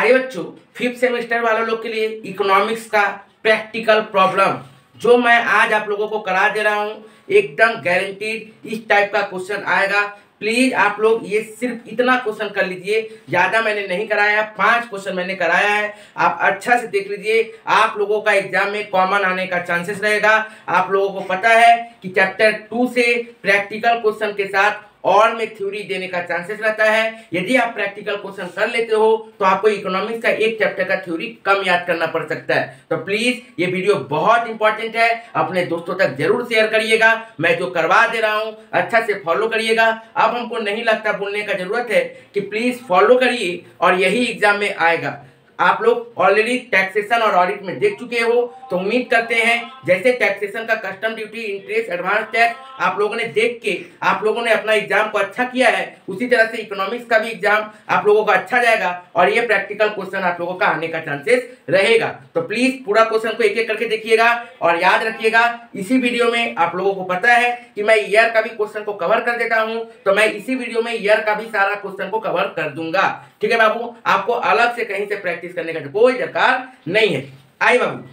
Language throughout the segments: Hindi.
प्यारे बच्चों, 5th सेमेस्टर वाले लोग के लिए इकोनॉमिक्स का प्रैक्टिकल प्रॉब्लम जो मैं आज आप लोगों को करा दे रहा हूँ, एकदम गारंटीड इस टाइप का क्वेश्चन आएगा। प्लीज आप लोग ये सिर्फ इतना क्वेश्चन कर लीजिए, ज्यादा मैंने नहीं कराया, 5 क्वेश्चन मैंने कराया है। आप अच्छा से देख लीजिए, आप लोगों का एग्जाम में कॉमन आने का चांसेस रहेगा। आप लोगों को पता है कि चैप्टर 2 से प्रैक्टिकल क्वेश्चन के साथ और में थ्योरी देने का चांसेस रहता है। यदि आप प्रैक्टिकल क्वेश्चन कर लेते हो तो आपको इकोनॉमिक्स का एक चैप्टर का थ्योरी कम याद करना पड़ सकता है। तो प्लीज ये वीडियो बहुत इंपॉर्टेंट है, अपने दोस्तों तक जरूर शेयर करिएगा। मैं जो करवा दे रहा हूँ अच्छा से फॉलो करिएगा। अब हमको नहीं लगता बोलने का जरूरत है कि प्लीज फॉलो करिए और यही एग्जाम में आएगा। आप लोग ऑलरेडी टैक्सेशन और ऑडिट में देख चुके हो, तो उम्मीद करते हैं जैसे टैक्सेशन का custom duty, interest, advance tax आप लोगों ने देख के आप लोगों ने अपना एग्जाम को अच्छा किया है, उसी तरह से इकोनॉमिक्स का भी एग्जाम आप लोगों का अच्छा जाएगा और ये प्रैक्टिकल क्वेश्चन आप लोगों का आने का चांसेस रहेगा। तो प्लीज पूरा क्वेश्चन को एक एक करके देखिएगा और याद रखिएगा। इसी वीडियो में आप लोगों को पता है कि मैं ईयर का भी क्वेश्चन को कवर कर देता हूं, तो मैं इसी वीडियो में ईयर का भी सारा क्वेश्चन को कवर कर दूंगा। ठीक है बाबू, आपको अलग से कहीं से प्रैक्टिस करने का कोई दरकार नहीं है। आइए बाबू,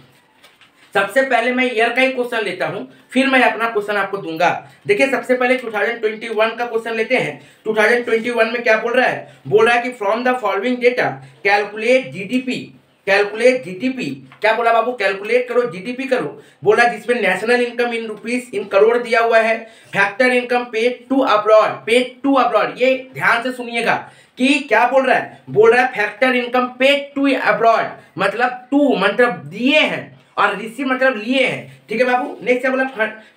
सबसे पहले मैं ईयर का ही क्वेश्चन लेता हूं, फिर मैं अपना क्वेश्चन आपको दूंगा। देखिए सबसे पहले 2021 का क्वेश्चन लेते हैं। 2021 में क्या बोल रहा है? बोल रहा है कि from the following data calculate GDP. Calculate GDP क्या बोला बाबू? कैलकुलेट करो, जीडीपी करो। बोला जिसमें national income in rupees in crore दिया हुआ है, factor income paid to abroad, paid to abroad. ये ध्यान से सुनिएगा कि क्या बोल रहा है? बोल रहा है factor income paid to abroad, मतलब टू मतलब दिए हैं और रिसीव मतलब लिए हैं। ठीक है बाबू। नेक्स्ट क्या बोला?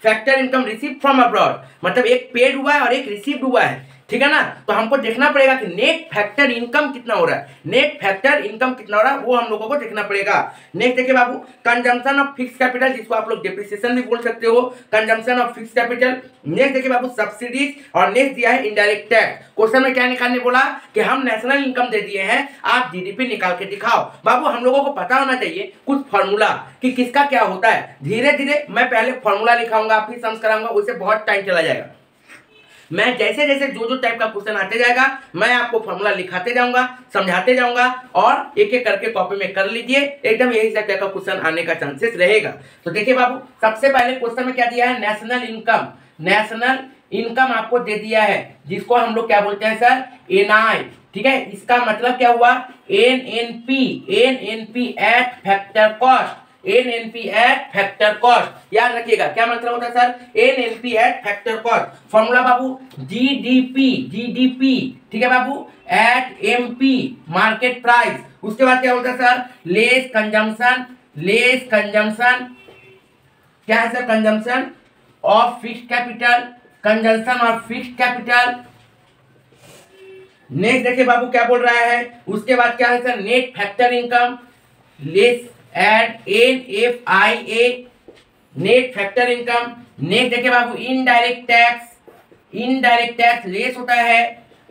Factor income receive from abroad, मतलब एक पेड हुआ है और एक रिसीव्ड हुआ है। ठीक है ना? तो हमको देखना पड़ेगा कि नेट फैक्टर इनकम कितना हो रहा है, नेट फैक्टर इनकम कितना हो रहा है वो हम लोगों को देखना पड़ेगा। नेक्स्ट देखिए बाबू, कंजम्पशन ऑफ फिक्स कैपिटल, जिसको आप लोग डेप्रिसिएशन भी बोल सकते हो, consumption of fix capital. Next देखिए बाबू, सब्सिडीज। और नेक्स्ट दिया है इनडायरेक्ट टैक्स। क्वेश्चन में क्या निकालने बोला कि हम नेशनल इनकम दे दिए हैं, आप जीडीपी निकाल के दिखाओ। बाबू हम लोगों को पता होना चाहिए कुछ फॉर्मूला कि किसका क्या होता है। धीरे धीरे मैं पहले फॉर्मूला लिखाऊंगा, फिर समझ कराऊंगा, उससे बहुत टाइम चला जाएगा। मैं जैसे जैसे जो टाइप का क्वेश्चन आते जाएगा मैं आपको फॉर्मूला लिखाते जाऊंगा, समझाते जाऊंगा और एक एक करके कॉपी में कर लीजिए, एकदम यही टाइप का क्वेश्चन आने का चांसेस रहेगा। तो देखिए बाबू, सबसे पहले क्वेश्चन में क्या दिया है? National income. नेशनल इनकम आपको दे दिया है, जिसको हम लोग क्या बोलते हैं सर? एनआई। ठीक है, इसका मतलब क्या हुआ? NNP, NNP eight factor cost, NNP eight factor cost. याद रखिएगा क्या मतलब होता है sir? NNP eight factor cost. Formula बाबू जीडीपी, जीडीपी। ठीक है बाबू, एट एमपी मार्केट प्राइस। उसके बाद क्या होता है sir? Less consumption, less consumption क्या है sir? Consumption of fixed capital, consumption of fixed capital. Next देखिए बाबू क्या बोल रहा है? उसके बाद क्या है sir? Net factor income less at NFIA, net factor income. Next देखिए बाबू, indirect tax, indirect tax less होता है।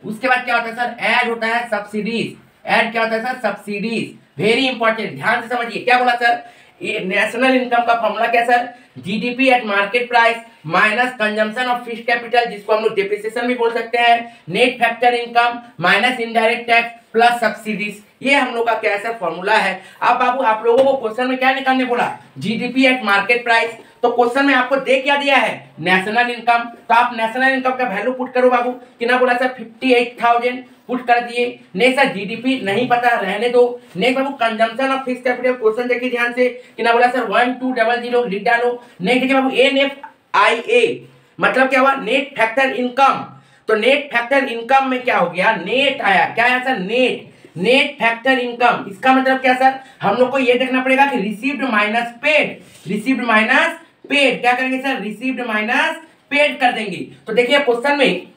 उसके बाद क्या होता है सर? ऐड होता है सब्सिडीज। ऐड क्या होता है सर? सब्सिडीज। वेरी इंपॉर्टेंट, ध्यान से समझिए क्या बोला सर? नेशनल इनकम का फॉर्मूला क्या sir? GDP at market price minus consumption of fixed capital, जिसको हम लोग डेप्रिसिएशन भी बोल सकते हैं, net factor income minus indirect tax plus subsidies. ये हम लोग का क्या सर? फॉर्मूला है। अब बाबू आप लोगों को क्वेश्चन में क्या निकालने बोला? GDP at market price. तो क्वेश्चन में आपको दे क्या दिया है? National income. तो आप नेशनल इनकम का वैल्यू पुट करो बाबू। कितना बोला सर? 58,000 पुट कर दिए। नेक्स्ट सर जीडीपी नहीं पता, रहने दो। Next Babu consumption of fixed capital, question देखिए ध्यान से। कितना बोला सर? 1200 लिख डालो। नेक्स्ट देखिए बाबू NFIA, मतलब क्या हुआ? Net factor income. तो नेट फैक्टर इनकम में क्या हो गया? नेट आया। क्या आया sir? Net, net factor income. इसका मतलब क्या सर? हम लोग को ये देखना पड़ेगा कि received minus paid, received minus paid. क्या करेंगे सर? रिसीव्ड माइनस पेड कर देंगे। तो देखिए क्वेश्चन में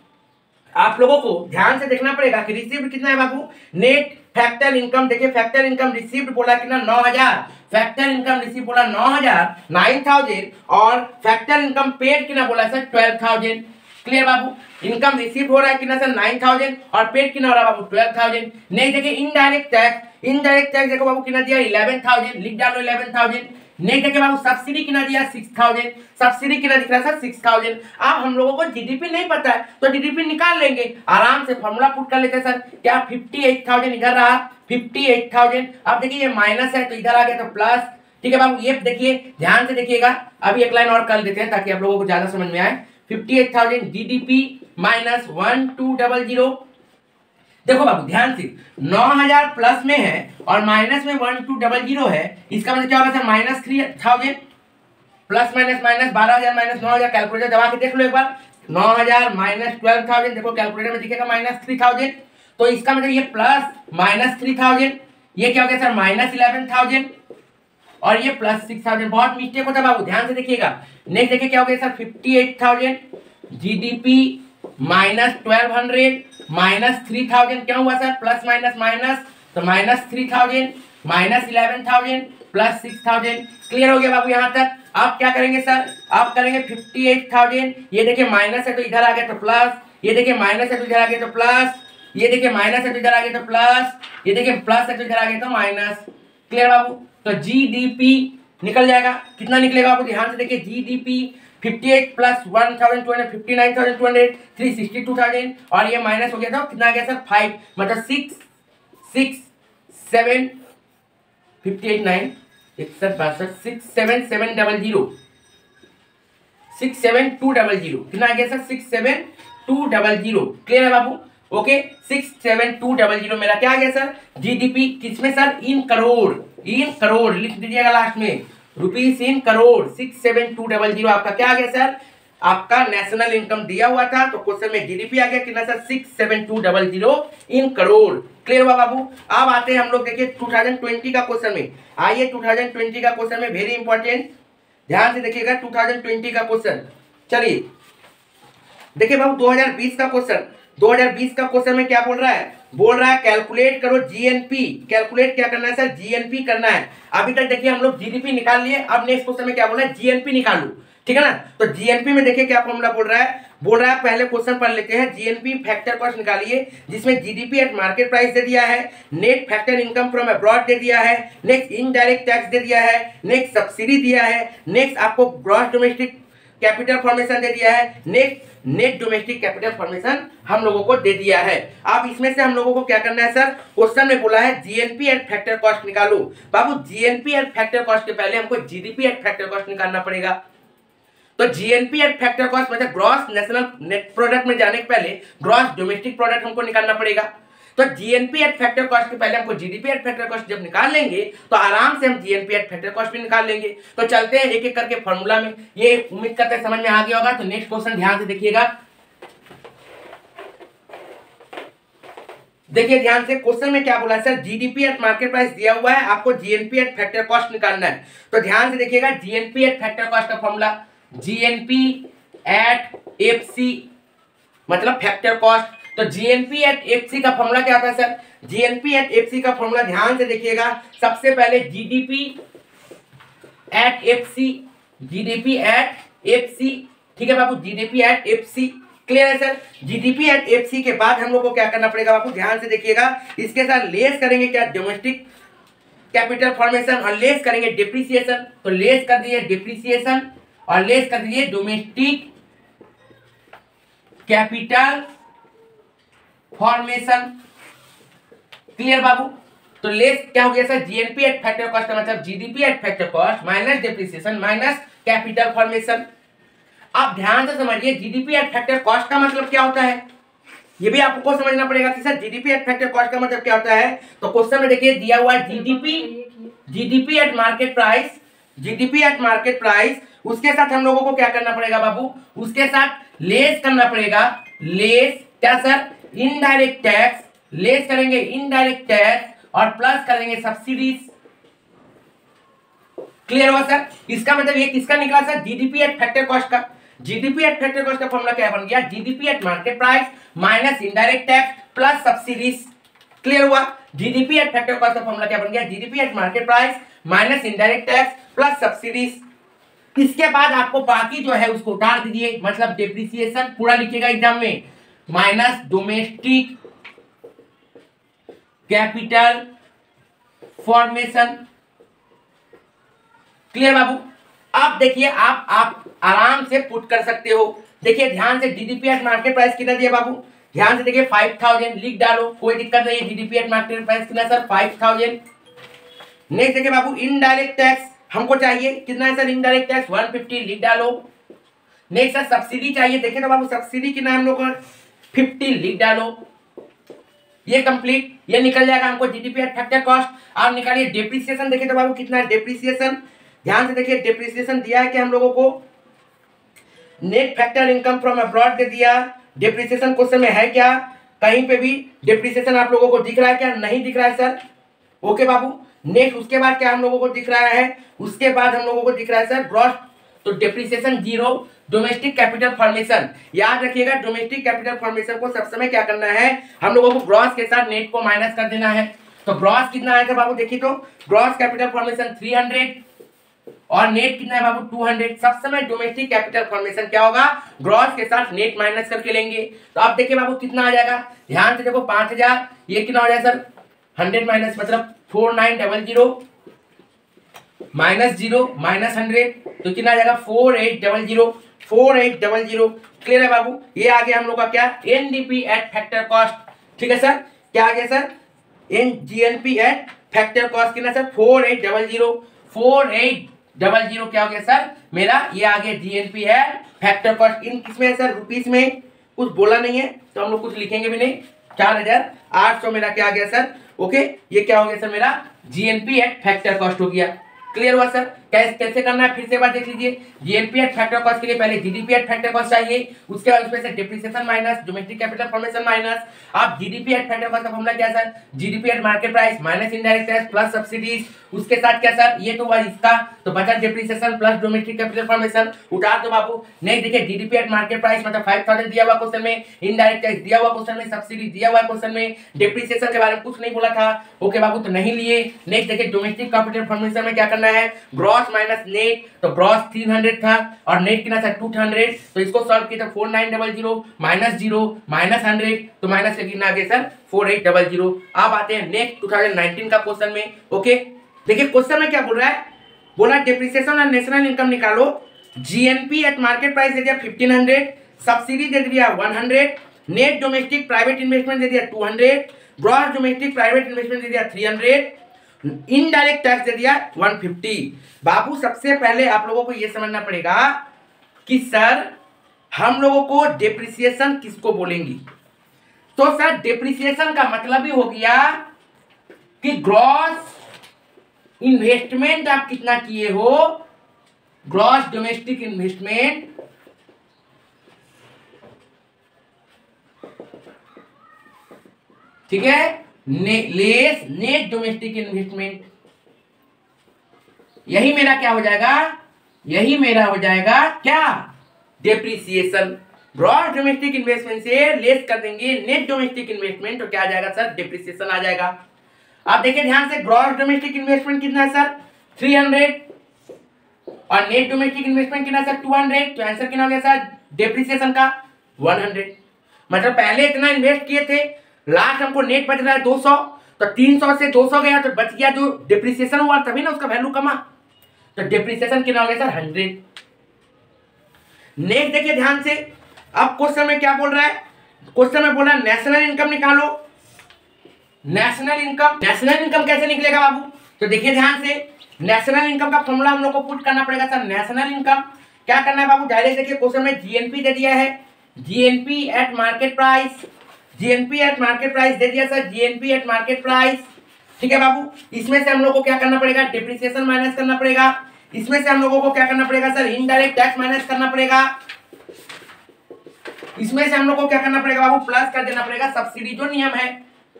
आप लोगों को ध्यान से देखना पड़ेगा कि रिसीव्ड कितना है बाबू? Net factor income. देखिए फैक्टर इनकम रिसीव्ड बोला कितना? 9,000। फैक्टर इनकम रिसीव बोला 9,000, 9,000 और फैक्टर इनकम पेड कितना बोला सर? 12,000। क्लियर बाबू? इनकम रिसीव हो रहा है कितना सर? 9,000 और पेड कितना हो रहा है बाबू? 12,000। नहीं देखिए इनडायरेक्ट टैक्स, इनडायरेक्ट टैक्स देखो बाबू कितना दिया? 11,000। लिख डालो 11,000। नेक्स्ट देखिए बाबू सब्सिडी कितना दिया 6000, सब्सिडी कितना दिख रहा है सर 6000। अब हम लोगों को जीडीपी नहीं पता है तो जीडीपी निकाल लेंगे, आराम से फॉर्मूला पुट कर लेते हैं सर। क्या 58,000 इधर रहा 58,000, अब देखिए ये माइनस है तो इधर आ गया तो प्लस। ठीक है बाबू, ये देखिए ध्यान से देखिएगा, अभी एक लाइन और कर देते हैं ताकि आप लोगों को ज्यादा समझ में आए। 58,000 जीडीपी माइनस 1200। देखो बाबू ध्यान से 9,000 प्लस में है और माइनस में 1200 है, इसका मतलब क्या होगा sir minus 3,000, plus minus minus 12,000 minus 9,000, calculator दबा के देख लो एक बार। 9,000 माइनस 12,000, देखो कैलकुलेटर में दिखेगा माइनस 3,000, तो इसका मतलब ये प्लस माइनस 3,000, ये क्या हो गया सर माइनस 11,000 और ये प्लस 6,000। बहुत मिस्टेक होता है बाबू, ध्यान से देखिएगा। नेक्स्ट देखिए क्या हो गया सर 58,000 जीडीपी माइनस 1200 माइनस 3,000, क्या हुआ सर प्लस माइनस माइनस, तो माइनस 3,000 माइनस 11,000 प्लस 6,000। क्लियर हो गया बाबू यहाँ तक। आप क्या करेंगे सर, आप करेंगे 58,000, ये देखिए माइनस है तो इधर आ गया तो प्लस, ये देखिए माइनस है तो इधर आ गया तो प्लस, ये देखिए माइनस है तो इधर आ गया तो प्लस, ये देखिए प्लस है तो इधर आ गया तो माइनस। क्लियर बाबू, तो जीडीपी निकल जाएगा, कितना निकलेगा बाबू ध्यान से देखिए। जीडीपी 58 प्लस 1,200 59,200 362,000 और ये माइनस हो गया था कितना आ गया सर 5, मतलब 667 58 9 61 62 67700 67200 कितना आ गया सर 67200। क्लियर है बाबू, ओके 67200 मेरा क्या आ गया सर जीडीपी, किसमें सर इन करोड़, इन करोड़ लिख दीजिएगा लास्ट में, रुपीस इन करोड़ 67200 आपका क्या आ गया सर, आपका नेशनल इनकम दिया हुआ था तो क्वेश्चन में जीडीपी आ गया कितना सर 67200 इन करोड़। क्लियर हुआ बाबू। अब आते हैं हम लोग देखिए 2020 का क्वेश्चन में। आइए 2020 का क्वेश्चन में वेरी इंपॉर्टेंट, ध्यान से देखिएगा 2020 का क्वेश्चन। चलिए देखिए बाबू 2020 का क्वेश्चन, 2020 का क्वेश्चन में क्या बोल रहा है, बोल रहा है कैलकुलेट करो जीएनपी। कैलकुलेट क्या करना है सर, जीएनपी करना है। अभी तक देखिए हम लोग जीडीपी निकाल लिए, अब नेक्स्ट क्वेश्चन में क्या बोल रहा है जीएनपी निकालो, ठीक है ना। तो जीएनपी में देखिए क्या फॉर्मूला बोल रहा है, बोल रहा है पहले क्वेश्चन पढ़ लेते हैं। जीएनपी फैक्टर कॉस्ट निकालिए जिसमें जीडीपी एट मार्केट प्राइस दे दिया है, net factor income from abroad दे दिया है, नेक्स्ट इनडायरेक्ट टैक्स दे दिया है, नेक्स्ट सब्सिडी दिया है, नेक्स्ट आपको ग्रॉस डोमेस्टिक कैपिटल फॉर्मेशन दे दिया है, next net domestic capital formation हम लोगों को दे दिया है। अब इसमें से हम लोगों को क्या करना है सर, क्वेश्चन में बोला है जीएनपी एट फैक्टर कॉस्ट निकालो। बाबू जीएनपी एट फैक्टर कॉस्ट के पहले हमको जीडीपी एट फैक्टर कॉस्ट निकालना पड़ेगा। तो जीएनपी एट फैक्टर कॉस्ट मतलब ग्रॉस नेशनल नेट प्रोडक्ट में जाने के पहले ग्रॉस डोमेस्टिक प्रोडक्ट हमको निकालना पड़ेगा। तो जीएनपी एट फैक्टर कॉस्ट के पहले हमको जीडीपी एट फैक्टर कॉस्ट जब निकाल लेंगे तो आराम से हम जीएनपी एट फैक्टर कॉस्ट भी निकाल लेंगे। तो चलते हैं एक एक करके फॉर्मूला में, ये उम्मीद करते हैं समझ में आ गया होगा। तो नेक्स्ट क्वेश्चन ध्यान से देखिएगा, देखिए ध्यान से क्वेश्चन में क्या बोला है sir, GDP at market price दिया हुआ है, आपको जीएनपी एट फैक्टर कॉस्ट निकालना है। तो ध्यान से देखिएगा जीएनपी एट फैक्टर कॉस्ट का फॉर्मूला, जीएनपी एट एफसी मतलब फैक्टर कॉस्ट। तो जीएनपी एट एफसी का फॉर्मूला क्या होता है सर, जीएनपी एट एफसी का फॉर्मूला ध्यान से देखिएगा, सबसे पहले GDP at FC, GDP at FC, ठीक है बाबू जीडीपी एट एफसी। क्लियर है सर। जीडीपी एट एफसी के बाद हम लोग को क्या करना पड़ेगा बाबू, ध्यान से देखिएगा, इसके साथ लेस करेंगे क्या डोमेस्टिक कैपिटल फॉर्मेशन और लेस करेंगे डिप्रिसिएशन। तो लेस कर दिए डिप्रिसिएशन और लेस कर दिए डोमेस्टिक कैपिटल फॉर्मेशन। क्लियर बाबू। तो लेस क्या हो गया sir, GNP eight factor cost का मतलब GDP at factor cost minus depreciation minus capital formation. आप ध्यान से समझिए जीडीपी एट फैक्टर कॉस्ट का मतलब क्या होता है, ये भी आपको समझना पड़ेगा कि sir GDP at factor cost का मतलब क्या होता है। तो क्वेश्चन में देखिए दिया हुआ है GDP at market price, GDP at market price, उसके साथ हम लोगों को क्या करना पड़ेगा बाबू, उसके साथ लेस करना पड़ेगा, लेस क्या सर इनडायरेक्ट टैक्स, लेस करेंगे इनडायरेक्ट टैक्स और प्लस करेंगे सब्सिडीज। क्लियर हुआ सर। इसका मतलब ये किसका निकला sir, GDP at factor cost का। जीडीपी एट फैक्टर कॉस्ट का फॉर्मूला क्या बन गया, GDP at market price minus indirect tax plus subsidies. Clear हुआ। जीडीपी एट फैक्टर कॉस्ट का फॉर्मूला क्या बन गया, GDP at market price minus indirect tax plus subsidies. इसके बाद आपको बाकी जो है उसको उतार दीजिए, मतलब डेप्रिसिएशन पूरा लिखिएगा एग्जाम में, minus domestic capital formation. Clear बाबू। अब देखिए आप आराम से पुट कर सकते हो। देखिए ध्यान से, जीडीपी एट मार्केट प्राइस कितना दिया बाबू, ध्यान से देखिए 5000 लिख डालो, कोई दिक्कत नहीं है। जीडीपी एट मार्केट प्राइस कितना सर 5000। नेक्स्ट देखिए बाबू इनडायरेक्ट टैक्स हमको चाहिए कितना है सर, इनडायरेक्ट टैक्स 150 लिख डालो। नेक्स्ट सर सब्सिडी चाहिए, देखिए तो बाबू सब्सिडी कितना है हम लोग 50 लिख डालो। ये कंप्लीट, ये निकल जाएगा हमको जीडीपी एट फैक्टर कॉस्ट। आप निकालिए डेप्रिसिएशन, देखिए तो बाबू कितना है डेप्रिसिएशन, ध्यान से देखिए डेप्रिसिएशन दिया है कि हम लोगों को net factor income from abroad दे दिया। डेप्रिसिएशन क्वेश्चन में है क्या, कहीं पे भी डेप्रिसिएशन आप लोगों को दिख रहा है क्या, नहीं दिख रहा है सर। ओके बाबू। नेक्स्ट उसके बाद क्या हम लोगों को दिख रहा है, उसके बाद हम लोगों को दिख रहा है सर ग्रॉस, तो depreciation zero. Domestic capital formation, याद रखिएगा डोमेस्टिक कैपिटल फॉर्मेशन को सब समय क्या करना है, हम लोगों को ग्रॉस के साथ नेट को माइनस कर देना है। तो ग्रॉस कितना आएगा बाबू, देखिए तो ग्रॉस कैपिटल फॉर्मेशन 300 और नेट कितना है बाबू 200। सब समय डोमेस्टिक कैपिटल फॉर्मेशन क्या होगा, ग्रॉस के साथ नेट माइनस करके लेंगे। तो अब देखिए बाबू कितना आ जाएगा, ध्यान से देखो 5000, ये कितना हो जाएगा सर 100 माइनस मतलब 4900 माइनस 0 माइनस 100, तो कितना आ जाएगा 4800। क्लियर है बाबू। ये आ गया हम लोग का क्या, एनडीपी एट फैक्टर कॉस्ट। ठीक है सर, क्या आ गया sir GNP eight factor cost कितना सर 4800 क्या हो गया सर मेरा, ये आ गया जीएनपी है फैक्टर कॉस्ट। इन किसमें है सर, रुपीस में, कुछ बोला नहीं है तो हम लोग कुछ लिखेंगे भी नहीं। 4800 मेरा क्या आ गया सर। ओके, ये क्या हो गया सर मेरा जीएनपी एट फैक्टर कॉस्ट हो गया। क्लियर हुआ सर, कैसे करना है फिर से बात देख लीजिए। जीएनपी एट फैक्टर कॉस्ट के लिए पहले जीडीपी एट फैक्टर कॉस्ट चाहिए, उसके बाद उसमें से depreciation minus domestic capital formation minus. अब जीडीपी एट फैक्टर कॉस्ट का फॉर्मूला क्या sir, GDP at market price minus indirect tax plus subsidies, उसके साथ क्या सर, ये तो हुआ इसका, तो बचा depreciation plus domestic capital formation, उतार दो बाबू। नहीं देखिए जीडीपी एट मार्केट प्राइस मतलब 5000 दिया हुआ क्वेश्चन में, इनडायरेक्ट टैक्स दिया हुआ क्वेश्चन में, सब्सिडी दिया हुआ क्वेश्चन में, डेप्रिसिएशन के बारे में कुछ नहीं बोला था। ओके बाबू, तो नहीं लिए। नेक्स्ट देखिए डोमेस्टिक कैपिटल फॉर्मेशन में क्या करना है, ग्रॉस माइनस नेट, तो ग्रॉस 300 था और नेट कितना था 200, तो इसको सॉल्व किया तो 4900 माइनस 0 माइनस 100, तो माइनस के कितना आ गया सर 4800। अब आते हैं नेक्स्ट 2019 का क्वेश्चन में। ओके देखिए क्वेश्चन में क्या बोल रहा है, बोला डेप्रिसिएशन और नेशनल इनकम निकालो। जीएनपी एट मार्केट प्राइस दे दिया 1500, सब्सिडी दे दिया 100, नेट डोमेस्टिक प्राइवेट इन्वेस्टमेंट दे दिया 200, ग्रॉस डोमेस्टिक प्राइवेट इन्वेस्टमेंट दे दिया 300, इनडायरेक्ट टैक्स दे दिया 150। बाबू सबसे पहले आप लोगों को यह समझना पड़ेगा कि सर हम लोगों को डेप्रिसिएशन किसको बोलेंगे। तो सर डेप्रिसिएशन का मतलब ही हो गया कि ग्रॉस इन्वेस्टमेंट आप कितना किए हो, ग्रॉस डोमेस्टिक इन्वेस्टमेंट, ठीक है, लेस नेट डोमेस्टिक इन्वेस्टमेंट। यही मेरा क्या हो जाएगा, यही मेरा हो जाएगा क्या डेप्रिसिएशन। ग्रॉस डोमेस्टिक इन्वेस्टमेंट से लेस कर देंगे नेट डोमेस्टिक इन्वेस्टमेंट, तो क्या आ जाएगा सर डेप्रिसिएशन आ जाएगा। आप देखिए ध्यान से, ग्रॉस डोमेस्टिक इन्वेस्टमेंट कितना है सर 300 और नेट डोमेस्टिक इन्वेस्टमेंट कितना सर 200, तो आंसर कितना हो गया सर डेप्रिसिएशन का 100। मतलब पहले इतना इन्वेस्ट किए थे, लास्ट हमको नेट बच रहा है 200, तो 300 से 200 गया तो बच गया जो डेप्रिसिएशन हुआ, तभी ना उसका वैल्यू कमा, तो डेप्रिसिएशन कितना हो गया सर 100। नेक्स्ट देखिए ध्यान से, अब क्वेश्चन में क्या बोल रहा है, क्वेश्चन में बोला नेशनल इनकम निकालो। नेशनल इनकम कैसे निकलेगा बाबू, तो देखिए ध्यान से, नेशनल इनकम का फॉर्मूला हम लोग को पुट करना पड़ेगा सर। नेशनल इनकम क्या करना है बाबू, डायरेक्ट देखिए क्वेश्चन में जीएनपी दे दिया है, GNP at market price, GNP at market price दे दिया sir, GNP at market price. ठीक है बाबू, इसमें से हम लोग को क्या करना पड़ेगा, डेप्रिसिएशन माइनस करना पड़ेगा। इसमें से हम लोगों को क्या करना पड़ेगा सर, इनडायरेक्ट टैक्स माइनस करना पड़ेगा। इसमें से हम लोग को क्या करना पड़ेगा बाबू, प्लस कर देना पड़ेगा सब्सिडी, जो नियम है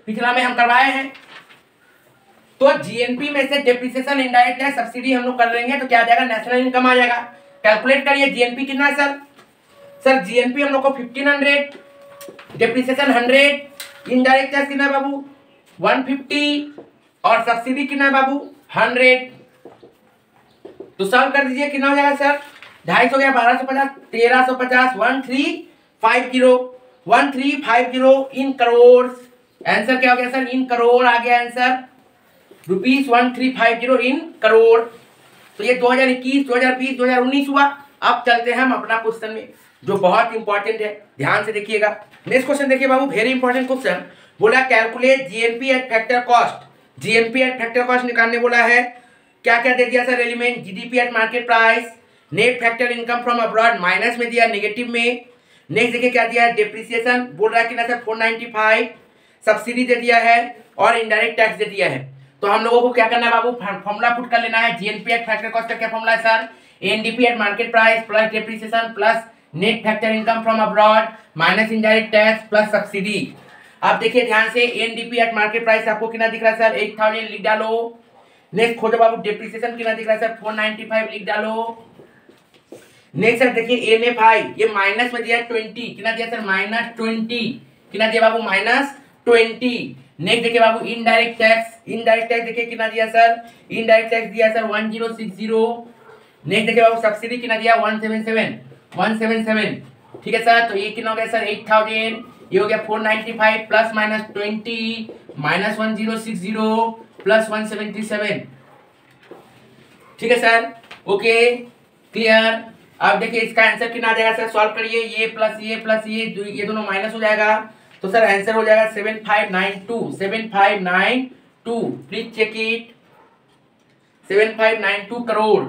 पिछला में हम करवाए हैं। तो जीएनपी में से डेप्रिसिएशन इनडायरेक्ट टैक्स सब्सिडी हम लोग कर लेंगे, तो क्या आ जाएगा नेशनल इनकम आ जाएगा। कैलकुलेट करिए जीएनपी कितना है सर, सर जीएनपी हम लोग को 1500, डेप्रिसिएशन 100, इनडायरेक्ट टैक्स कितना है बाबू 150 और सब्सिडी कितना है बाबू 100। तो सॉल्व कर दीजिए, कितना हो जाएगा सर 250 हो गया, 1250, 1350, 1350 इन करोड़। आंसर क्या हो गया सर, इन करोड़ आ गया आंसर, ₹1350 इन करोड़। तो ये 2021, 2020, 2019 हुआ। अब चलते हैं हम अपना क्वेश्चन में, जो बहुत इंपॉर्टेंट है, ध्यान से देखिएगा। नेक्स्ट क्वेश्चन देखिए बाबू, वेरी इंपॉर्टेंट क्वेश्चन। बोला calculate GNP eight factor cost. GNP eight factor cost निकालने बोला है। क्या क्या दे दिया sir element? GDP at market price, net factor income from abroad minus में दिया, नेगेटिव में। नेक्स्ट देखिए क्या दिया है, डेप्रिसिएशन बोल रहा है कि ना सर 495, सब्सिडी दे दिया है और इनडायरेक्ट टैक्स दे दिया है। तो हम लोगों को क्या करना है बाबू, फॉर्मूला पुट कर लेना है। जीएनपी एट फैक्टर कॉस्ट का क्या फॉर्मूला है sir? NDP at market price plus depreciation plus net factor income from abroad minus indirect tax plus subsidy. अब देखिए ध्यान से, एनडीपी एट मार्केट प्राइस आपको कितना दिख रहा है सर? 8000 लिख डालो। नेक्स्ट खोजो बाबू, डेप्रिसिएशन कितना दिख रहा है सर? 495 लिख डालो। नेक्स्ट सर देखिए एनएफआई, ये माइनस में दिया 20, कितना दिया सर? -20, कितना दिया बाबू? -20। नेक्स्ट देखिए बाबू इनडायरेक्ट टैक्स, इनडायरेक्ट टैक्स देखिए कितना दिया सर? इनडायरेक्ट टैक्स दिया सर 1060। नेक्स्ट देखिए बाबू सब्सिडी कितना दिया? 177। ठीक है सर, तो ये कितना हो गया सर? 8000, ये हो गया 495 प्लस माइनस 20 माइनस 1060 प्लस 177। ठीक है सर, ओके क्लियर। अब देखिए इसका आंसर कितना आ जाएगा सर? सॉल्व करिए, ये प्लस ये दोनों माइनस हो जाएगा, तो सर आंसर हो जाएगा 7592। Please check it, 7592 crore.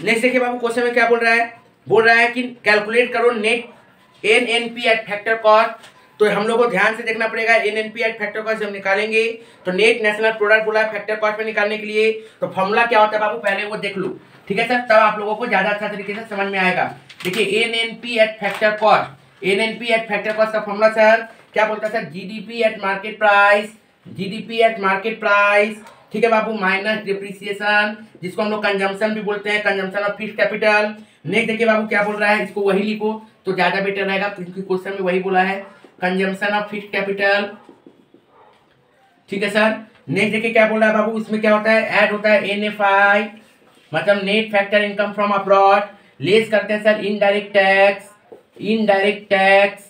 Next देखिए बाबू क्वेश्चन में क्या बोल रहा है? बोल रहा है कि कैलकुलेट करो net NNP eight factor cost. तो हम लोग को ध्यान से देखना पड़ेगा, एनएनपी एट फैक्टर कॉस्ट जब निकालेंगे तो नेट नेशनल प्रोडक्ट बोला है फैक्टर कॉस्ट में निकालने के लिए। तो फॉर्मूला क्या होता है बाबू, पहले वो देख लो। ठीक है सर, तब आप लोगों को ज्यादा अच्छा तरीके से समझ में आएगा। देखिए NNP eight factor cost, NNP eight factor cost का फॉर्मूला सर क्या बोलता है sir? GDP at market price, GDP at market price, ठीक है बाबू, माइनस डिप्रिसिएशन, जिसको हम लोग कंजम्पशन भी बोलते हैं, consumption of fixed capital. Next देखिए बाबू क्या बोल रहा है, इसको वही लिखो तो ज्यादा बेटर रहेगा, क्योंकि क्वेश्चन में वही बोला है, कंजम्पशन ऑफ फिक्स्ड कैपिटल। ठीक है सर, नेक्स्ट देखिए क्या बोल रहा है बाबू, इसमें क्या होता है? ऐड होता है एनएफआई, मतलब net factor income from abroad, less करते हैं sir indirect tax, indirect tax,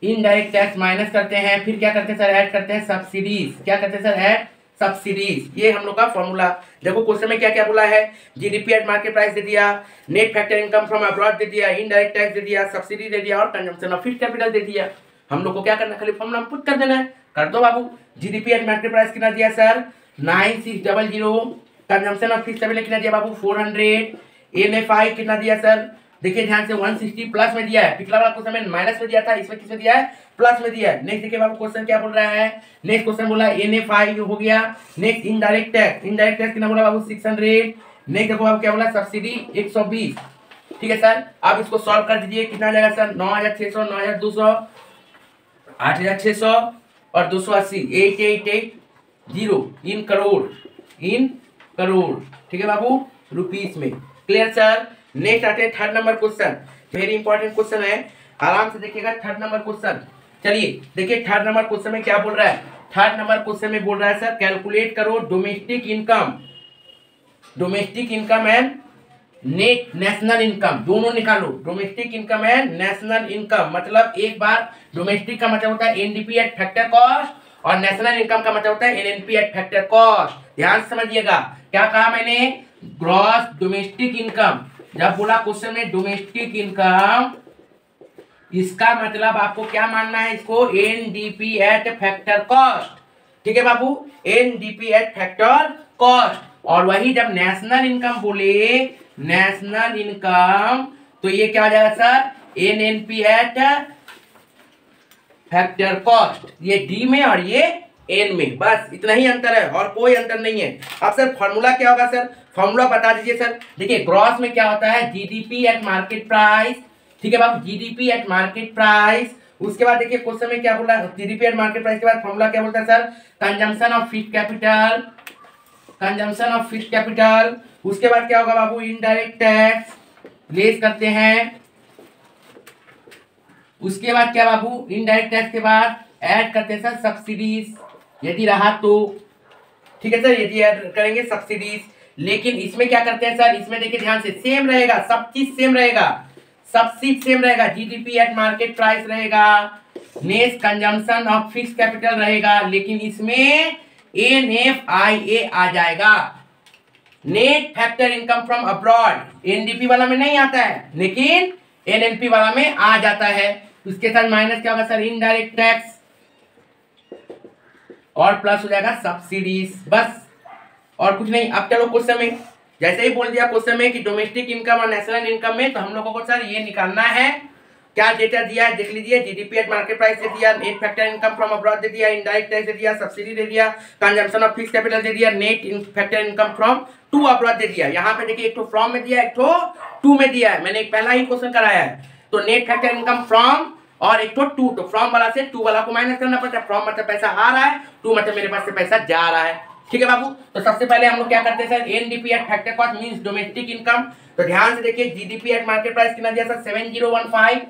indirect tax minus करते हैं, फिर क्या करते हैं सर? ऐड करते हैं सब्सिडीज। क्या करते हैं सर? Add subsidies. ये हम लोग का फॉर्मूला। देखो क्वेश्चन में क्या क्या बोला है? जीडीपी एट मार्केट प्राइस दे दिया, net factor income from abroad दे दिया, इनडायरेक्ट टैक्स दे दिया, सब्सिडी दे दिया और कंजम्पशन ऑफ फिक्स्ड कैपिटल दे दिया। हम लोग को क्या करना, खाली फॉर्मूला पुट कर देना है। कर दो बाबू। जीडीपी एट मार्केट प्राइस कितना दिया sir? 9600। Consumption of fixed capital कितना दिया बाबू? 400। एनएफआई कितना दिया सर? देखिए ध्यान से 160 प्लस में दिया है, पिछला वाला क्वेश्चन में माइनस में दिया था, इसमें किसमें दिया है? प्लस में दिया है। नेक्स्ट देखिए बाबू क्वेश्चन क्या बोल रहा है? नेक्स्ट क्वेश्चन बोला एनएफआई हो गया। Next indirect tax, indirect tax कितना बोला बाबू? 600। नेक्स्ट देखो बाबू क्या बोला? सब्सिडी 120। ठीक है सर, अब इसको सॉल्व कर दीजिए, कितना आ जाएगा सर? 9600, 9200, 8600 और 280, 8880 इन करोड़, इन करोड़। ठीक है बाबू, रुपीस में। Clear sir. नेक्स्ट आते हैं third number question, very important question है, आराम से देखिएगा। थर्ड नंबर क्वेश्चन, चलिए देखिए थर्ड नंबर क्वेश्चन में क्या बोल रहा है? थर्ड नंबर क्वेश्चन में बोल रहा है सर कैलकुलेट करो domestic income, domestic income and net national income, दोनों निकालो। Domestic income and national income, मतलब एक बार डोमेस्टिक का मतलब होता है एनडीपी एट फैक्टर कॉस्ट और नेशनल इनकम का मतलब होता है एनएनपी एट फैक्टर कॉस्ट। ध्यान से समझिएगा, क्या कहा मैंने? Gross domestic income. जब बोला क्वेश्चन में डोमेस्टिक इनकम, इसका मतलब आपको क्या मानना है? इसको एनडीपी एट फैक्टर कॉस्ट। ठीक है बाबू, एनडीपी एट फैक्टर कॉस्ट। और वही जब नेशनल इनकम बोले, नेशनल इनकम, तो ये क्या हो जाएगा sir? NNP eight factor cost. ये डी में और ये एन में, बस इतना ही अंतर है और कोई अंतर नहीं है। अब सर फॉर्मूला क्या होगा सर? फॉर्मूला बता दीजिए सर। देखिए ग्रॉस में क्या होता है? GDP at market price. ठीक है बाबू, जीडीपी एट मार्केट प्राइस। उसके बाद देखिए क्वेश्चन में क्या बोला? जीडीपी एट मार्केट प्राइस के बाद फॉर्मूला क्या बोलता है sir? Consumption of fixed capital, consumption of fixed capital. उसके बाद क्या होगा बाबू? इनडायरेक्ट टैक्स, लेस करते हैं। उसके बाद क्या बाबू? इनडायरेक्ट टैक्स के बाद ऐड करते हैं सर सब्सिडीज, यदि रहा तो। ठीक है सर, यदि ऐड करेंगे सब्सिडीज। लेकिन इसमें क्या करते हैं सर? इसमें देखिए ध्यान से, सेम रहेगा, सब चीज सेम रहेगा, सब चीज सेम रहेगा। जीडीपी एट मार्केट प्राइस रहेगा, net consumption of fixed capital रहेगा, लेकिन इसमें एनएफआईए आ जाएगा। Net factor income from abroad NDP वाला में नहीं आता है, लेकिन एनएनपी वाला में आ जाता है। उसके साथ माइनस क्या होगा सर, इनडायरेक्ट टैक्स, और प्लस हो जाएगा सब्सिडीज, बस और कुछ नहीं। अब चलो क्वेश्चन में, जैसे ही बोल दिया क्वेश्चन में कि डोमेस्टिक इनकम और नेशनल इनकम में, तो हम लोगों को सर ये निकालना है। क्या डेटा दिया है देख लीजिए, जीडीपी एट मार्केट प्राइस दे दिया, net factor income from abroad दे दिया, इनडायरेक्ट टैक्स दे दिया, सब्सिडी दे दिया, कंजम्पशन ऑफ फिक्स्ड कैपिटल दे दिया, net factor income from to abroad दे दिया। यहाँ पे देखिए एक तो फ्रॉम में दिया, एक तो टू में दिया है, मैंने एक पहला ही क्वेश्चन कराया है। तो नेट फैक्टर इनकम फ्रॉम और एक तो टू, तो फ्रॉम वाला से टू वाला को माइनस करना पड़ता है। फ्रॉम मतलब पैसा आ रहा है, टू मतलब मेरे पास से पैसा जा रहा है। ठीक है बाबू, तो सबसे पहले हम लोग क्या करते हैं sir, NDP at factor cost means domestic income. तो ध्यान से देखिए, जीडीपी एट मार्केट प्राइस कितना दिया सर, 7015।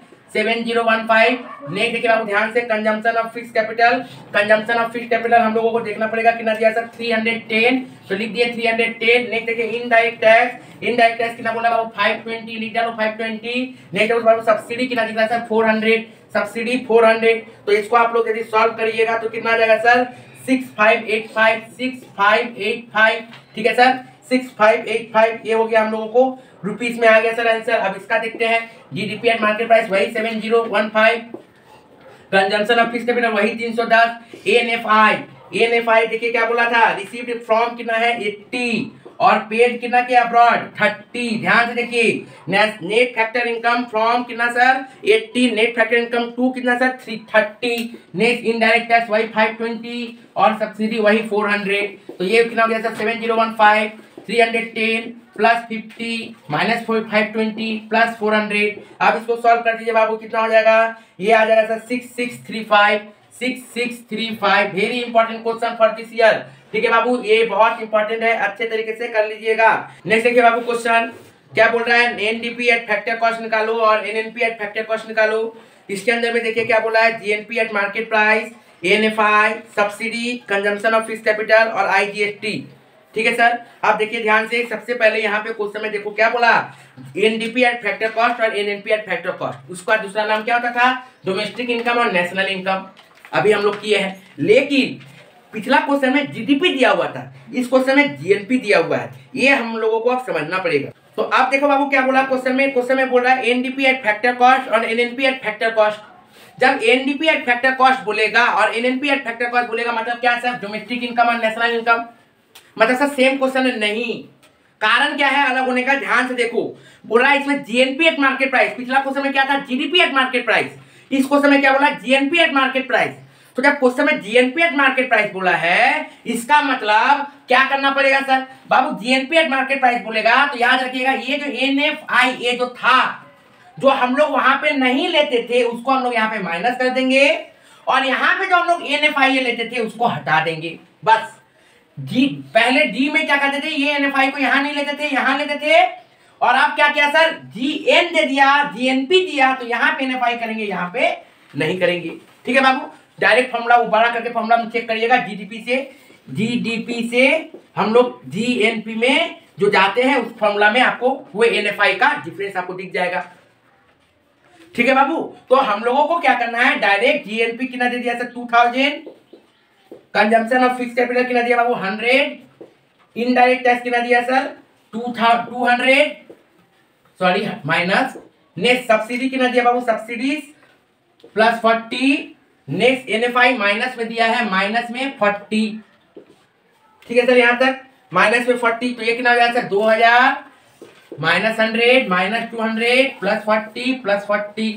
नेक्स्ट देखिए बाबू ध्यान से, consumption of fixed capital, consumption of fixed capital हम लोगों को देखना पड़ेगा कितना दिया सर, 310, तो लिख दिए 310। नेक्स्ट देखिए इनडायरेक्ट टैक्स, इनडायरेक्ट टैक्स कितना बोला बाबू, 520, लिख डालो 520। नेक्स्ट बाबू सब्सिडी कितना दिख रहा है सर, 400, सब्सिडी 400। तो इसको आप लोग यदि सॉल्व करिएगा तो कितना आ जाएगा सर, 6585, 6585। ठीक है सर, 6585 ये हो गया हम लोगों को रुपीस में आ गया सर आंसर। अब इसका देखते हैं, जीडीपी एट मार्केट प्राइस वही 7015, कंजम्पशन ऑफ फिक्स्ड कैपिटल वही 310, एएनएफआई देखिए क्या बोला था, रिसीव्ड फ्रॉम कितना है 80 और पेड कितना के अब्रॉड 30। ध्यान से देखिए, नेट फैक्टर इनकम फ्रॉम कितना sir 80, net factor income to कितना सर 330, नेक्स्ट इनडायरेक्ट टैक्स वही 520 और सब्सिडी वही 400। तो ये कितना हो गया सर, 7015, 310 प्लस 50 माइनस 520 प्लस 400। आप इसको सॉल्व कर दीजिए बाबू, कितना हो जाएगा, ये आ जाएगा sir 6635, 6635। Very important question for this year. ठीक है बाबू, ये बहुत इंपॉर्टेंट है, अच्छे तरीके से कर लीजिएगा। नेक्स्ट देखिए बाबू क्वेश्चन क्या बोल रहा है, एनडीपी एट फैक्टर कॉस्ट निकालो और एनएनपी एट फैक्टर कॉस्ट निकालो। इसके अंदर में देखिए क्या बोला है, GNP at market price, ANFI, subsidy, consumption of fixed capital और आईजीएसटी। ठीक है सर, आप देखिए ध्यान से, सबसे पहले यहाँ पे क्वेश्चन में देखो क्या बोला, एनडीपी एट फैक्टर कॉस्ट और एनएनपी एट फैक्टर कॉस्ट, उसका दूसरा नाम क्या होता था, डोमेस्टिक इनकम और नेशनल इनकम। अभी हम लोग किए हैं, लेकिन पिछला क्वेश्चन में जीडीपी दिया हुआ था, इस क्वेश्चन में जीएनपी दिया हुआ है, ये हम लोगों को अब समझना पड़ेगा। तो आप देखो बाबू क्या बोला क्वेश्चन में बोल रहा है एनडीपी एट फैक्टर कॉस्ट और एनएनपी एट फैक्टर कॉस्ट। जब एनडीपी एट फैक्टर कॉस्ट बोलेगा और एनएनपी एट फैक्टर कॉस्ट बोलेगा, मतलब क्या है सर, डोमेस्टिक इनकम और नेशनल इनकम, मतलब सर सेम क्वेश्चन नहीं। कारण क्या है अलग होने का, ध्यान से देखो, बोल रहा है इसमें जीएनपी एट मार्केट प्राइस, पिछला क्वेश्चन में क्या था, जीडीपी एट मार्केट प्राइस, इस क्वेश्चन में क्या बोला, जीएनपी एट मार्केट प्राइस। तो जब क्वेश्चन में जीएनपी एट मार्केट प्राइस बोला है, इसका मतलब क्या करना पड़ेगा sir Babu, GNP at market price बोलेगा तो याद रखिएगा, ये जो एनएफआई ये जो था, जो हम लोग वहां पे नहीं लेते थे, उसको हम लोग यहाँ पे माइनस कर देंगे, और यहाँ पे जो हम लोग एनएफआई लेते थे उसको हटा देंगे। बस जी, पहले डी में क्या करते थे, ये एनएफआई को यहाँ नहीं लेते थे, यहाँ लेते थे, और आप क्या किया सर, जीएन दे दिया, जीएनपी दिया, तो यहाँ पे एनएफआई करेंगे, यहाँ पे नहीं करेंगे। ठीक है बाबू, डायरेक्ट फॉर्मूला बड़ा करके फॉर्मूला में चेक करिएगा, जीडीपी से हम लोग जीएनपी में जो जाते हैं, उस फॉर्मूला में आपको वो एनएफआई का डिफरेंस आपको दिख जाएगा। ठीक है बाबू, तो हम लोगों को क्या करना है, डायरेक्ट जीएनपी कितना दे दिया sir 2000, consumption of fixed capital कितना दिया बाबू 100, इनडायरेक्ट टैक्स कितना दिया sir 200, sorry minus, next subsidy कितना दिया बाबू, subsidies plus 40, next NFI minus में दिया है, माइनस में 40। ठीक है सर, यहां तक माइनस में 40, तो ये कितना हो गया sir 2000 minus 100 minus 200 plus 40 plus 40,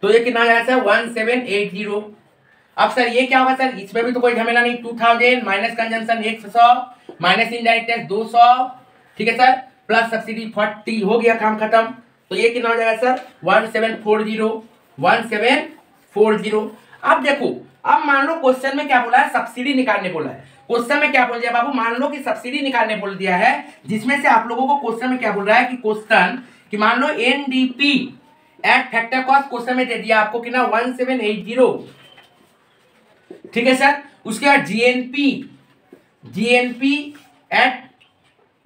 तो ये कितना हो गया सर 1780। अब सर ये क्या होगा सर, इसमें भी तो कोई झमेला नहीं, 2000 minus consumption 100 minus indirect tax 200, ठीक है सर, प्लस सब्सिडी 40, हो गया काम खत्म। तो ये कितना हो जाएगा सर 1740। अब देखो, अब मान लो क्वेश्चन में क्या बोला है, सब्सिडी निकालने बोला है। क्वेश्चन में क्या बोल दिया बाबू, मान लो कि सब्सिडी निकालने बोल दिया है, जिसमें से आप लोगों को क्वेश्चन में क्या बोल रहा है कि क्वेश्चन कि मान लो NDP at factor cost question में दे दिया आपको कितना 1780। ठीक है सर, उसके बाद जीएनपी एट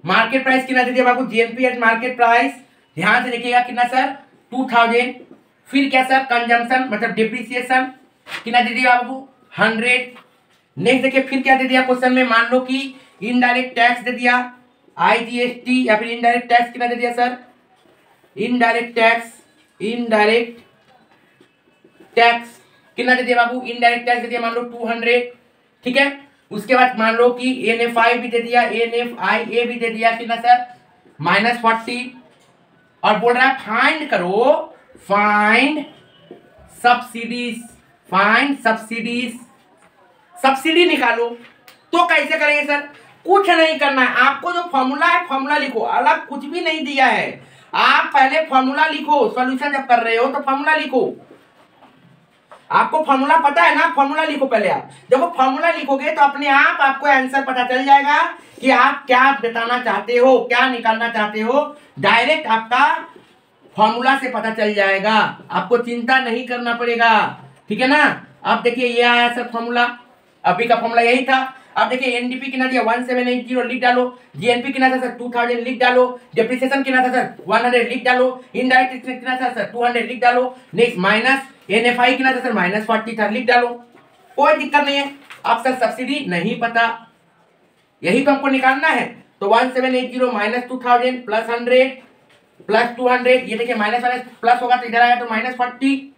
मार्केट प्राइस कितना दे दिया बाबू, जीएनपी एट मार्केट प्राइस, ध्यान से देखिएगा कितना सर 2000, फिर क्या सर कंजम्पशन मतलब डिप्रिसिएशन कितना दे दिया बाबू 100। नेक्स्ट देखिए फिर क्या दे दिया क्वेश्चन में, मान लो कि इनडायरेक्ट टैक्स दे दिया IGST या फिर इनडायरेक्ट टैक्स कितना दे दिया सर, इनडायरेक्ट टैक्स कितना दे दिया बाबू, इनडायरेक्ट टैक्स दे दिया मान लो 200, ठीक है। उसके बाद मान लो कि NFI भी दे दिया, NFIA भी दे दिया कितना सर, -40, और बोल रहा है फाइंड करो, फाइंड सब्सिडीज, सब्सिडी निकालो। तो कैसे करेंगे सर, कुछ नहीं करना है आपको, जो फॉर्मूला है फॉर्मूला लिखो, अलग कुछ भी नहीं दिया है। आप पहले फॉर्मूला लिखो, सॉल्यूशन जब कर रहे हो तो फॉर्मूला लिखो। आपको फॉर्मूला पता है ना, फॉर्मूला लिखो पहले। आप जब वो फॉर्मूला लिखोगे तो अपने आप आपको आंसर पता चल जाएगा कि आप क्या बताना चाहते हो, क्या निकालना चाहते हो। डायरेक्ट आपका फॉर्मूला से पता चल जाएगा, आपको चिंता नहीं करना पड़ेगा, ठीक है ना। अब देखिए ये आया सर फॉर्मूला, अभी का फॉर्मूला यही था। अब देखिए एनडीपी कितना दिया 1780 लिख डालो, जीएनपी कितना था सर 2000 लिख डालो, डेप्रिसिएशन कितना था सर 100 लिख डालो, इनडायरेक्ट कितना था सर 200 लिख डालो, नेक्स्ट माइनस एनएफआई कितना था सर -40 था लिख डालो, कोई दिक्कत नहीं है। अब सर सब्सिडी नहीं पता, यही तो हमको निकालना है। तो 1780 -2000 प्लस 100 प्लस 200, ये देखिए माइनस माइनस प्लस होगा तो इधर आएगा तो -40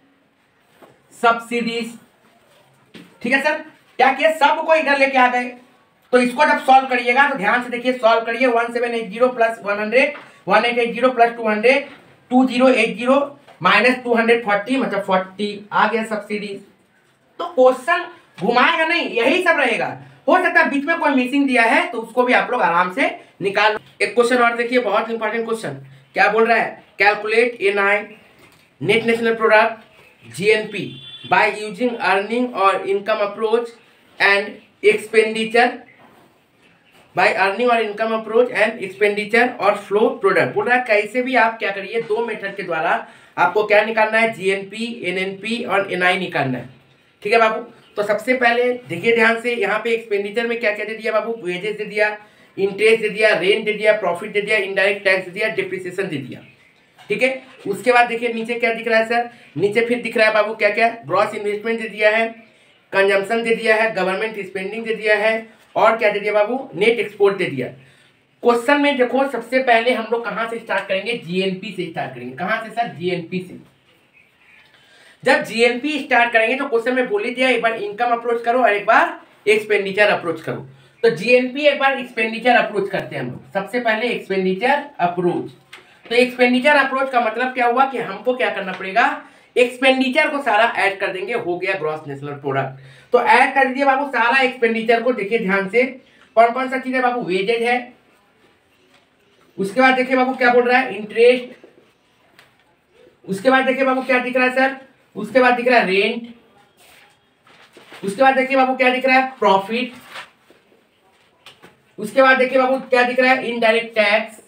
सब्सिडीज, ठीक है सर। क्या किया, सबको इधर लेके आ गए। तो इसको जब सॉल्व करिएगा तो ध्यान से देखिए, सॉल्व करिए 1780 प्लस 100, 1880 प्लस 200, 2080 -240 मतलब 40 आ गया सब्सिडीज। तो क्वेश्चन घुमाएगा नहीं, यही सब रहेगा। हो सकता है बीच में कोई मिसिंग दिया है तो उसको भी आप लोग आराम से निकाल। एक क्वेश्चन और देखिए, बहुत इंपॉर्टेंट क्वेश्चन, क्या बोल रहा है, calculate NI net national product GNP by using earning और income approach and expenditure, by earning और इनकम अप्रोच एंड एक्सपेंडिचर और फ्लो प्रोडक्ट। बोल रहा है कैसे भी आप क्या करिए, दो मेथड के द्वारा आपको क्या निकालना है, GNP, NNP और NI निकालना है, ठीक है बाबू। तो सबसे पहले देखिए ध्यान से, यहाँ पे एक्सपेंडिचर में क्या क्या दे दिया बाबू, वेजेस दे दिया, इंटरेस्ट दे दिया, रेंट दे दिया, प्रॉफिट दे दिया, इनडायरेक्ट टैक्स दे दिया, डिप्रिसिएशन दे दिया, ठीक है। उसके बाद देखिए नीचे क्या दिख रहा है सर, नीचे फिर दिख रहा है बाबू क्या क्या, ग्रॉस इन्वेस्टमेंट दे दिया है, कंजम्पशन दे दिया है, गवर्नमेंट स्पेंडिंग दे दिया है, और क्या दे दिया बाबू, नेट एक्सपोर्ट दे दिया। क्वेश्चन में देखो सबसे पहले हम लोग कहां से स्टार्ट करेंगे, GNP से स्टार्ट करेंगे। कहां से सर, GNP से। जब GNP स्टार्ट करेंगे तो क्वेश्चन में बोल दिया एक बार इनकम अप्रोच करो और एक बार एक्सपेंडिचर अप्रोच करो। तो GNP एक बार एक्सपेंडिचर अप्रोच करते हैं हम लोग। सबसे पहले एक्सपेंडिचर अप्रोच। तो एक्सपेंडिचर अप्रोच का मतलब क्या हुआ कि हमको क्या करना पड़ेगा, एक्सपेंडिचर को सारा ऐड कर देंगे, हो गया ग्रॉस नेशनल प्रोडक्ट। तो ऐड कर दीजिए बाबू सारा एक्सपेंडिचर को। देखिए ध्यान से कौन कौन सा चीज है बाबू, वेजेज है, उसके बाद देखिए बाबू क्या बोल रहा है, इंटरेस्ट, उसके बाद देखिए बाबू क्या दिख रहा है सर, उसके बाद दिख रहा है रेंट, उसके बाद देखिए बाबू क्या दिख रहा है, प्रॉफिट, उसके बाद देखिए बाबू क्या दिख रहा है, इनडायरेक्ट टैक्स,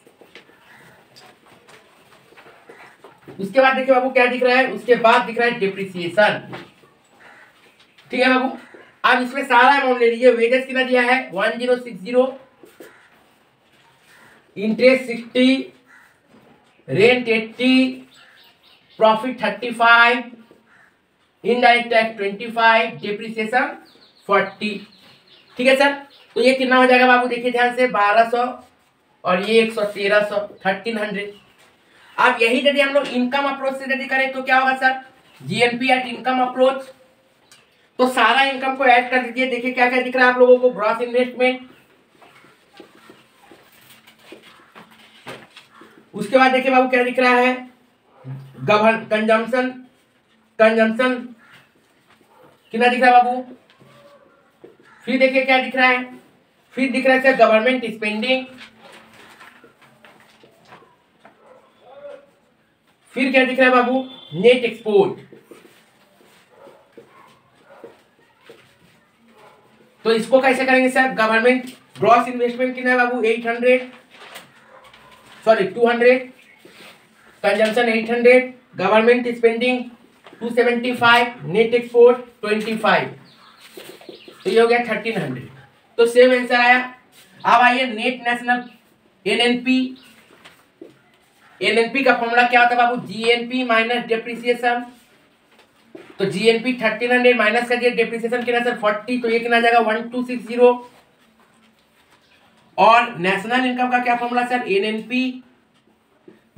उसके बाद देखिए बाबू क्या दिख रहा है, उसके बाद दिख रहा है डिप्रिसिएशन, ठीक है बाबू। अब इसमें सारा अमाउंट ले लीजिए। वेजेस कितना दिया है 1060, interest 60, rent 80, profit 35, indirect tax 25, depreciation 40, ठीक है सर। तो ये कितना हो जाएगा बाबू, देखिए ध्यान से 1200 और ये 100 1300। अब यही यदि हम लोग इनकम अप्रोच से यदि करें तो क्या होगा sir, GNP at income approach. तो सारा इनकम को ऐड कर दीजिए। देखिए क्या क्या दिख रहा है आप लोगों को, ग्रॉस इन्वेस्टमेंट, उसके बाद देखिए बाबू क्या दिख रहा है, कंजम्पशन, कंजम्पशन कितना दिख रहा है बाबू, फिर देखिए क्या दिख रहा है, फिर दिख रहा है गवर्नमेंट स्पेंडिंग, फिर क्या दिख रहा है बाबू, नेट एक्सपोर्ट। तो इसको कैसे करेंगे सर, गवर्नमेंट ग्रॉस इन्वेस्टमेंट कितना है बाबू 200, consumption 800, government spending 275, net export 25, तो ये हो गया 1300। तो सेम आंसर आया। अब आइए नेट नेशनल NNP का फॉर्मूला क्या होता है बाबू, GNP माइनस डेप्रिसिएशन। तो GNP 1300 माइनस करिए, डेप्रिसिएशन कितना सर 40, तो ये कितना आ जाएगा 1260। और नेशनल इनकम का क्या फॉर्मूला सर, एनएनपी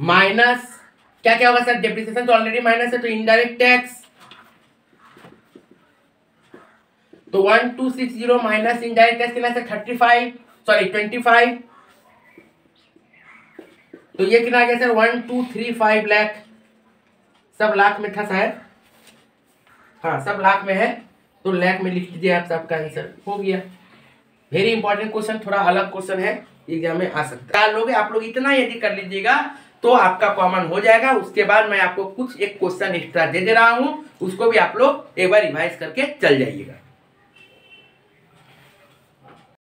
माइनस क्या क्या होगा सर, डेप्रिसिएशन तो ऑलरेडी माइनस है, तो इनडायरेक्ट टैक्स, तो 1260 माइनस इनडायरेक्ट टैक्स कितना है 25, तो ये कितना आ गया सर 1235 लाख, सब लाख में था शायद, हाँ सब लाख में है, तो लाख में लिख दीजिए आप, सबका आंसर हो गया। वेरी इंपॉर्टेंट क्वेश्चन, थोड़ा अलग क्वेश्चन है, एग्जाम में आ सकता है। लोग आप लोग इतना यदि कर लीजिएगा तो आपका कॉमन हो जाएगा। उसके बाद मैं आपको कुछ एक क्वेश्चन एक्स्ट्रा दे रहा हूं, उसको भी आप लोग एक बार रिवाइज करके चल जाइएगा।